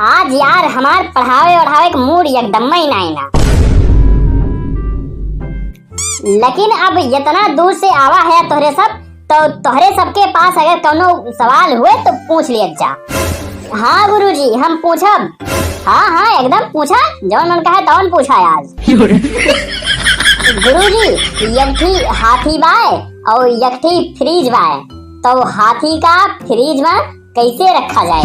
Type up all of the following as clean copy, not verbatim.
आज यार हमार पढ़ावे ओढ़ावे के मूड एकदम ही नहीं ना। लेकिन अब इतना दूर से आवा है तोहरे सब, तो तोहरे सबके पास अगर कोनो सवाल हुए तो पूछ लिया जा। हाँ गुरुजी हम पूछब। हाँ एकदम पूछा, जौन मन कहे तौन पूछा आज। गुरुजी यकठी हाथी बाय और यकठी फ्रीज बाय, तो हाथी का फ्रीज में कैसे रखा जाए?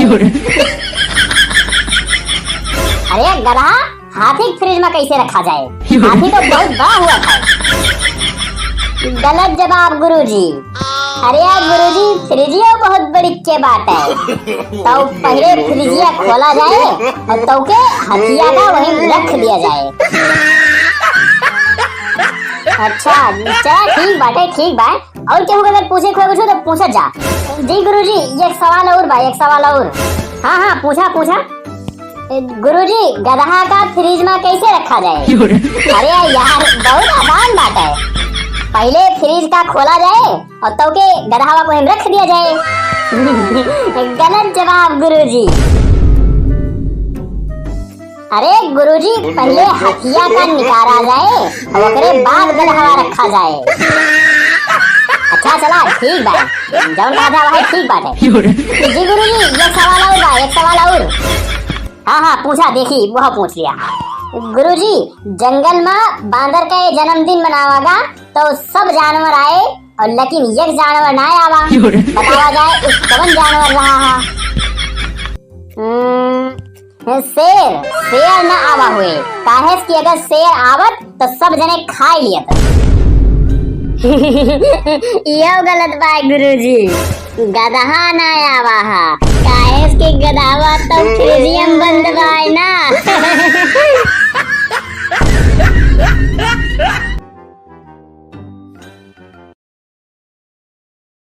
अरे गधा, हाथी फ्रिज में कैसे रखा जाए? हाथी तो बहुत बड़ा हुआ था। गलत जवाब गुरुजी। अरे यार गुरुजी, फ्रिजिया बहुत बड़ी के बात है। तो पहले फ्रिजिया खोला जाए और तो के हथिया का वहीं रख दिया जाए। अच्छा चल ठीक बाटे, ठीक बा। और क्या होगा अगर पूछे कोई कुछ तो पूछा जा। जी गुरुजी एक सवाल और बा, एक सवाल और। हाँ पूछा। गुरुजी गधा का फ्रिज में कैसे रखा जाए? अरे यार बहुत आसान बात है। पहले फ्रिज का खोला जाए और तो के गधा को हम रख दिया जाए। गलत जवाब गुरुजी। अरे गुरुजी पहले हथिया का निकाला जाए और ओकरे बाद गधा रखा जाए। अच्छा चला ठीक बा, जौन कहा वही ठीक बात है। जी गुरुजी एक सवाल और बा, एक सवाल और। हाँ पूछा, देखी वह पूछ लिया। गुरुजी जंगल में बांदर का ये जन्मदिन मनावागा तो सब जानवर आए और लेकिन एक जानवर ना आवा, बतावा जाए उस कौन जानवर रहा? शेर न आवा हुए, काहे कि अगर शेर आवत तो सब जने खा लियत। यो गलत बात गुरुजी, गधा ना आवा हा, काहे कि गधावा तो फ्रिजियम बंद